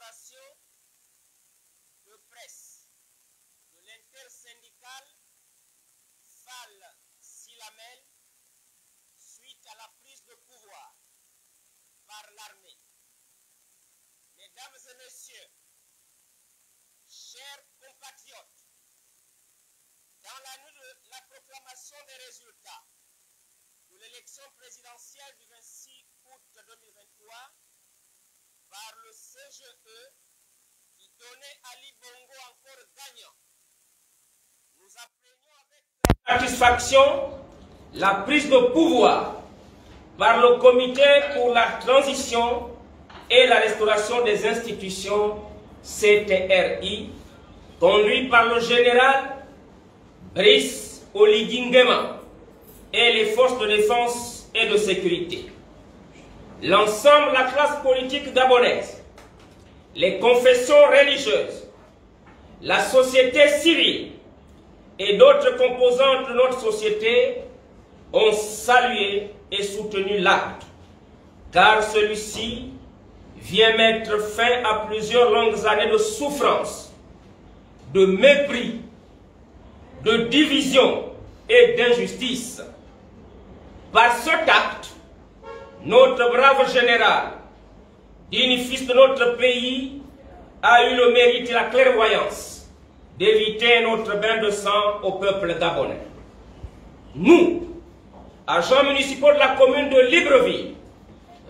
déclaration de presse de l'intersyndicale Fall Silamel suite à la prise de pouvoir par l'armée. Mesdames et messieurs, chers compatriotes, dans la nuit de la proclamation des résultats de l'élection présidentielle du 26 août 2023 par le CGE qui donnait Ali Bongo encore gagnant, nous apprenions avec satisfaction la prise de pouvoir par le Comité pour la transition et la restauration des institutions CTRI, conduit par le général Brice Oligui Nguema et les forces de défense et de sécurité. L'ensemble de la classe politique gabonaise, les confessions religieuses, la société civile et d'autres composantes de notre société ont salué et soutenu l'acte, car celui-ci vient mettre fin à plusieurs longues années de souffrance, de mépris, de division et d'injustice. Par cet acte, notre brave général, digne fils de notre pays, a eu le mérite et la clairvoyance d'éviter notre bain de sang au peuple gabonais. Nous, agents municipaux de la commune de Libreville,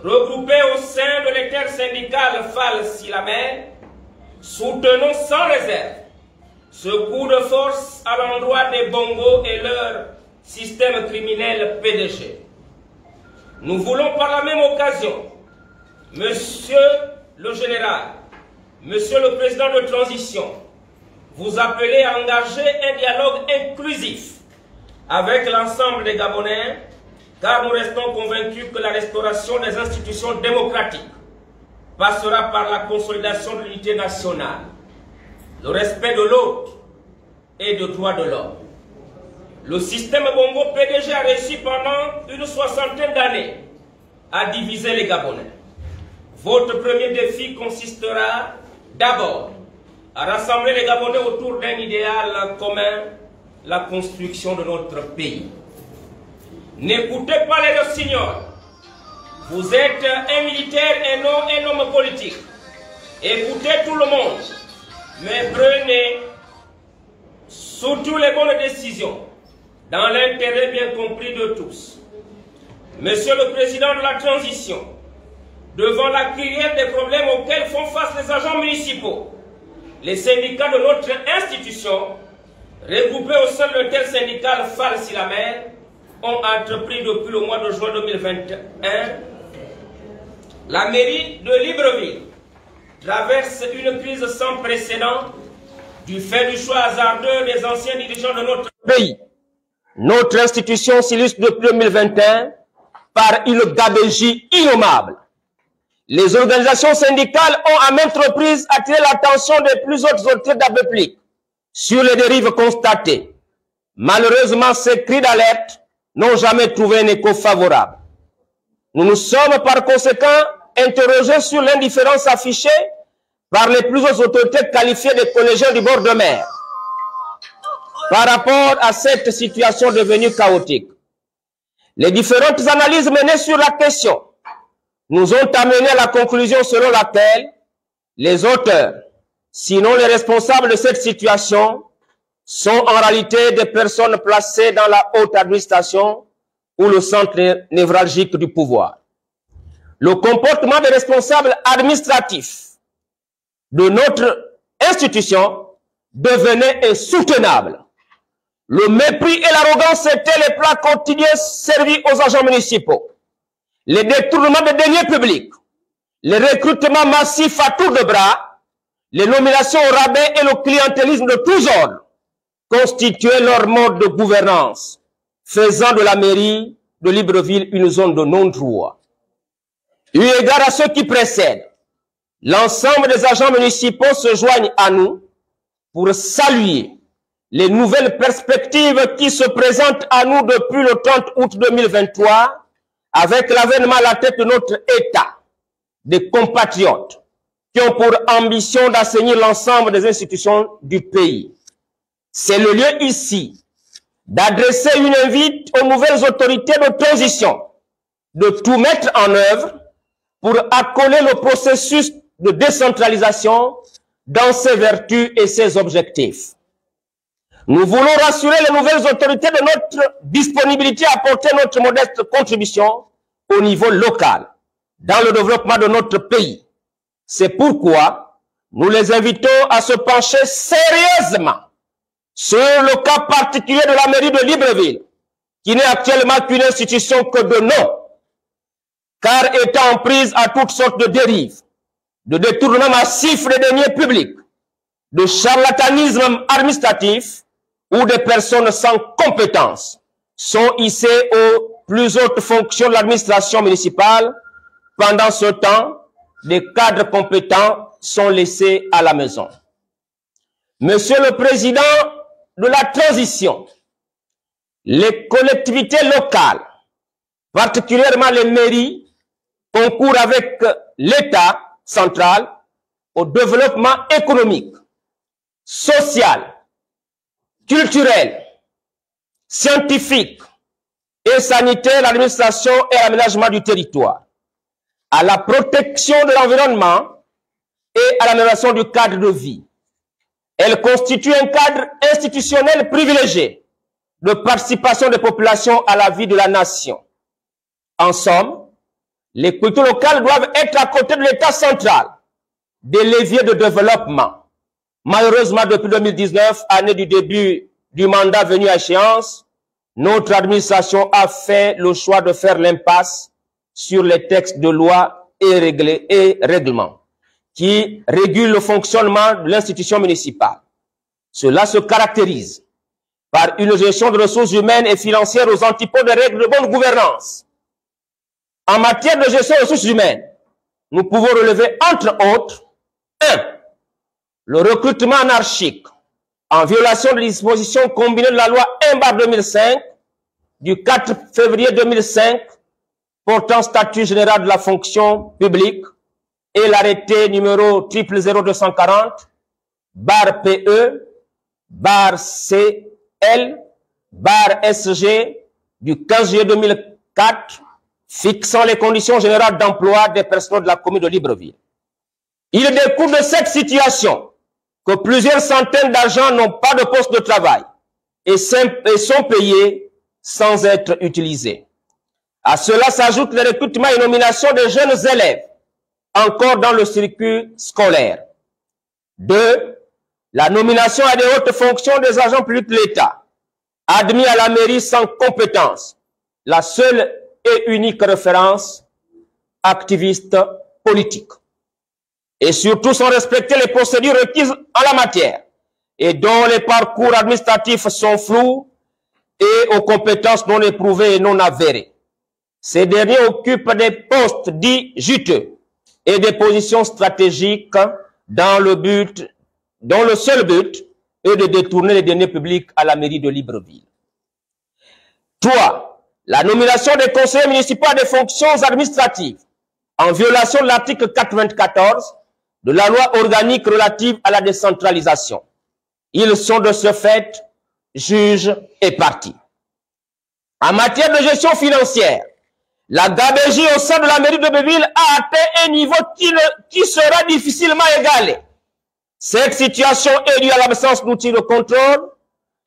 regroupés au sein de l'intersyndicale Fall Silamel, soutenons sans réserve ce coup de force à l'endroit des Bongo et leur système criminel PDG. Nous voulons par la même occasion, Monsieur le Général, Monsieur le Président de transition, vous appeler à engager un dialogue inclusif avec l'ensemble des Gabonais, car nous restons convaincus que la restauration des institutions démocratiques passera par la consolidation de l'unité nationale, le respect de l'autre et des droits de l'homme. Le système Bongo PDG a réussi pendant une soixantaine d'années à diviser les Gabonais. Votre premier défi consistera d'abord à rassembler les Gabonais autour d'un idéal commun, la construction de notre pays. N'écoutez pas les rossignols. Vous êtes un militaire et non un homme politique. Écoutez tout le monde, mais prenez surtout les bonnes décisions dans l'intérêt bien compris de tous. Monsieur le Président de la transition, devant la kyrielle des problèmes auxquels font face les agents municipaux, les syndicats de notre institution, regroupés au sein de l'intersyndicale Fall Silamel, ont entrepris depuis le mois de juin 2021. La mairie de Libreville traverse une crise sans précédent du fait du choix hasardeux des anciens dirigeants de notre pays. Notre institution s'illustre depuis 2021 par une gabegie innommable. Les organisations syndicales ont à maintes reprises attiré l'attention de plusieurs autorités de la République sur les dérives constatées. Malheureusement, ces cris d'alerte n'ont jamais trouvé un écho favorable. Nous nous sommes par conséquent interrogés sur l'indifférence affichée par les plusieurs autorités qualifiées de collégiens du bord de mer par rapport à cette situation devenue chaotique. Les différentes analyses menées sur la question nous ont amené à la conclusion selon laquelle les auteurs, sinon les responsables de cette situation, sont en réalité des personnes placées dans la haute administration ou le centre névralgique du pouvoir. Le comportement des responsables administratifs de notre institution devenait insoutenable. Le mépris et l'arrogance étaient les plats quotidiens servis aux agents municipaux. Les détournements de deniers publics, les recrutements massifs à tour de bras, les nominations au rabais et le clientélisme de tous ordres constituaient leur mode de gouvernance, faisant de la mairie de Libreville une zone de non-droit. Eu égard à ceux qui précèdent, l'ensemble des agents municipaux se joignent à nous pour saluer les nouvelles perspectives qui se présentent à nous depuis le 30 août 2023 avec l'avènement à la tête de notre État, des compatriotes qui ont pour ambition d'assainir l'ensemble des institutions du pays. C'est le lieu ici d'adresser une invite aux nouvelles autorités de transition, de tout mettre en œuvre pour accoler le processus de décentralisation dans ses vertus et ses objectifs. Nous voulons rassurer les nouvelles autorités de notre disponibilité à apporter notre modeste contribution au niveau local, dans le développement de notre pays. C'est pourquoi nous les invitons à se pencher sérieusement sur le cas particulier de la mairie de Libreville, qui n'est actuellement qu'une institution que de nom, car étant en prise à toutes sortes de dérives, de détournements massifs des deniers publics, de charlatanisme administratif, où des personnes sans compétence sont hissées aux plus hautes fonctions de l'administration municipale. Pendant ce temps, des cadres compétents sont laissés à la maison. Monsieur le Président de la transition, les collectivités locales, particulièrement les mairies, concourent avec l'État central au développement économique, social, culturel, scientifique et sanitaire, l'administration et l'aménagement du territoire, à la protection de l'environnement et à l'amélioration du cadre de vie. Elle constitue un cadre institutionnel privilégié de participation des populations à la vie de la nation. En somme, les collectivités locales doivent être à côté de l'État central, des leviers de développement. Malheureusement, depuis 2019, année du début du mandat venu à échéance, notre administration a fait le choix de faire l'impasse sur les textes de loi et règlements qui régulent le fonctionnement de l'institution municipale. Cela se caractérise par une gestion de ressources humaines et financières aux antipodes des règles de bonne gouvernance. En matière de gestion des ressources humaines, nous pouvons relever, entre autres, 1. Le recrutement anarchique, en violation des dispositions combinées de la loi 1/2005 du 4 février 2005 portant statut général de la fonction publique et l'arrêté numéro 000250-PE/CL/SG du 15 juillet 2004 fixant les conditions générales d'emploi des personnels de la commune de Libreville. Il découle de cette situation que plusieurs centaines d'agents n'ont pas de poste de travail et sont payés sans être utilisés. À cela s'ajoute le recrutement et nomination des jeunes élèves encore dans le circuit scolaire. 2. La nomination à des hautes fonctions des agents publics de l'État, admis à la mairie sans compétence, la seule et unique référence, activiste politique. Et surtout sans respecter les procédures requises en la matière et dont les parcours administratifs sont flous et aux compétences non éprouvées et non avérées. Ces derniers occupent des postes dits juteux et des positions stratégiques dont le seul but est de détourner les deniers publics à la mairie de Libreville. 3. La nomination des conseillers municipaux à des fonctions administratives en violation de l'article 94 de la loi organique relative à la décentralisation. Ils sont de ce fait juges et parties. En matière de gestion financière, la gabegie au sein de la mairie de Libreville a atteint un niveau qui sera difficilement égalé. Cette situation est due à l'absence d'outils de contrôle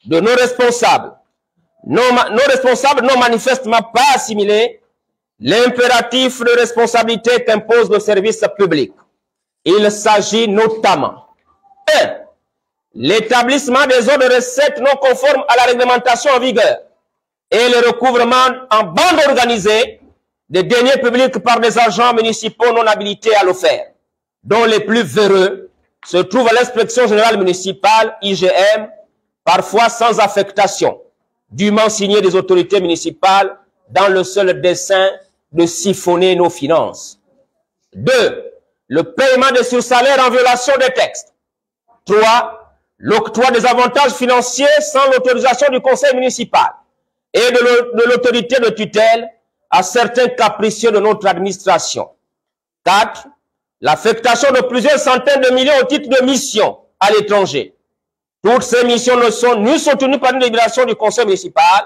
de nos responsables. Nos responsables n'ont manifestement pas assimilé l'impératif de responsabilité qu'impose le service public. Il s'agit notamment 1. L'établissement des zones de recettes non conformes à la réglementation en vigueur et le recouvrement en bande organisée des deniers publics par des agents municipaux non habilités à le faire, dont les plus véreux se trouvent à l'inspection générale municipale, IGM, parfois sans affectation, dûment signé des autorités municipales dans le seul dessein de siphonner nos finances. 2. Le paiement des sursalaires en violation des textes. 3. L'octroi des avantages financiers sans l'autorisation du conseil municipal et de l'autorité de tutelle à certains capricieux de notre administration. 4. l'affectation de plusieurs centaines de millions au titre de missions à l'étranger. Toutes ces missions ne sont ni soutenues par une délibération du conseil municipal,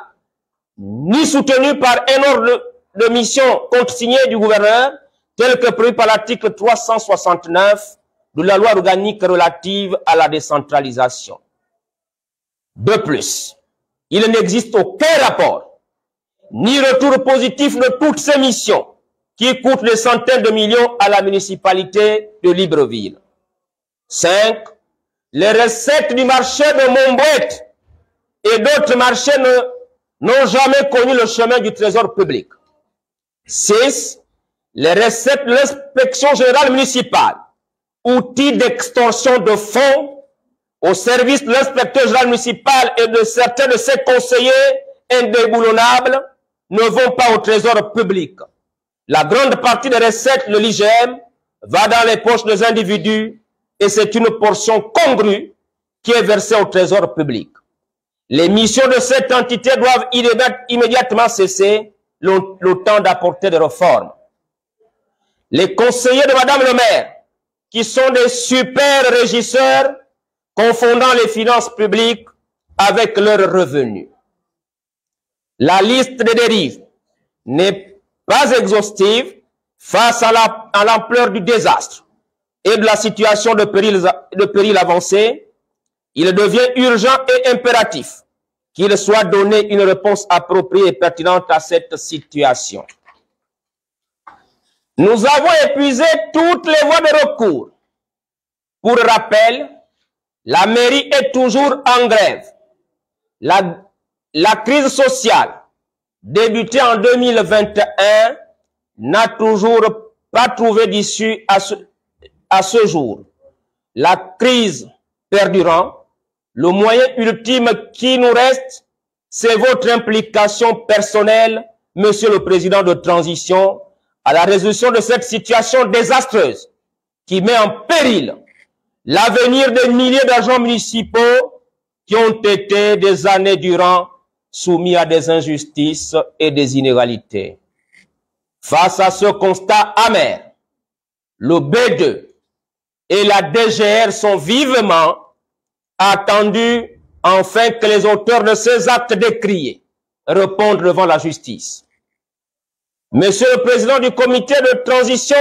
ni soutenues par un ordre de mission contre-signé du gouverneur, tel que prévu par l'article 369 de la loi organique relative à la décentralisation. De plus, il n'existe aucun rapport, ni retour positif de toutes ces missions qui coûtent des centaines de millions à la municipalité de Libreville. 5. Les recettes du marché de Montbouette et d'autres marchés n'ont jamais connu le chemin du trésor public. 6. Les recettes de l'inspection générale municipale, outil d'extorsion de fonds au service de l'inspecteur général municipal et de certains de ses conseillers indéboulonnables, ne vont pas au trésor public. La grande partie des recettes de l'IGM va dans les poches des individus et c'est une portion congrue qui est versée au trésor public. Les missions de cette entité doivent immédiatement cesser le temps d'apporter des réformes. Les conseillers de Madame le maire, qui sont des super régisseurs, confondant les finances publiques avec leurs revenus. La liste des dérives n'est pas exhaustive face à l'ampleur du désastre et de la situation de péril avancé. Il devient urgent et impératif qu'il soit donné une réponse appropriée et pertinente à cette situation. Nous avons épuisé toutes les voies de recours. Pour rappel, la mairie est toujours en grève. La crise sociale, débutée en 2021, n'a toujours pas trouvé d'issue à ce jour. La crise perdurant, le moyen ultime qui nous reste, c'est votre implication personnelle, Monsieur le Président de transition, à la résolution de cette situation désastreuse qui met en péril l'avenir des milliers d'agents municipaux qui ont été des années durant soumis à des injustices et des inégalités. Face à ce constat amer, le B2 et la DGR sont vivement attendus afin que les auteurs de ces actes décriés répondent devant la justice. Monsieur le Président du comité de transition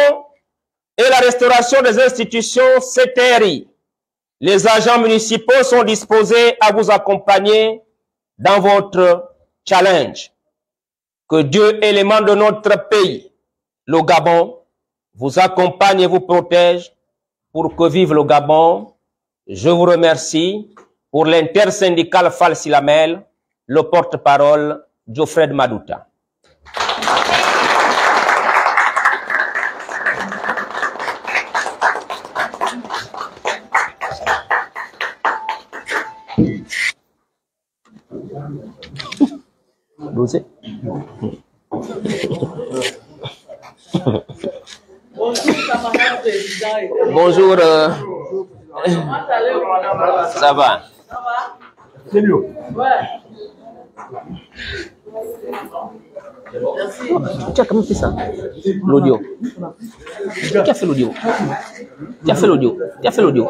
et la restauration des institutions CTRI, les agents municipaux sont disposés à vous accompagner dans votre challenge. Que Dieu, élément de notre pays, le Gabon, vous accompagne et vous protège pour que vive le Gabon. Je vous remercie. Pour l'intersyndicale Falsilamel, le porte-parole Geoffrey Madouta. Bonjour. Ça va? C'est mieux. Ouais. Tu as comment fait ça? L'audio. Qui a fait l'audio? Qui a fait l'audio? Qui a fait l'audio?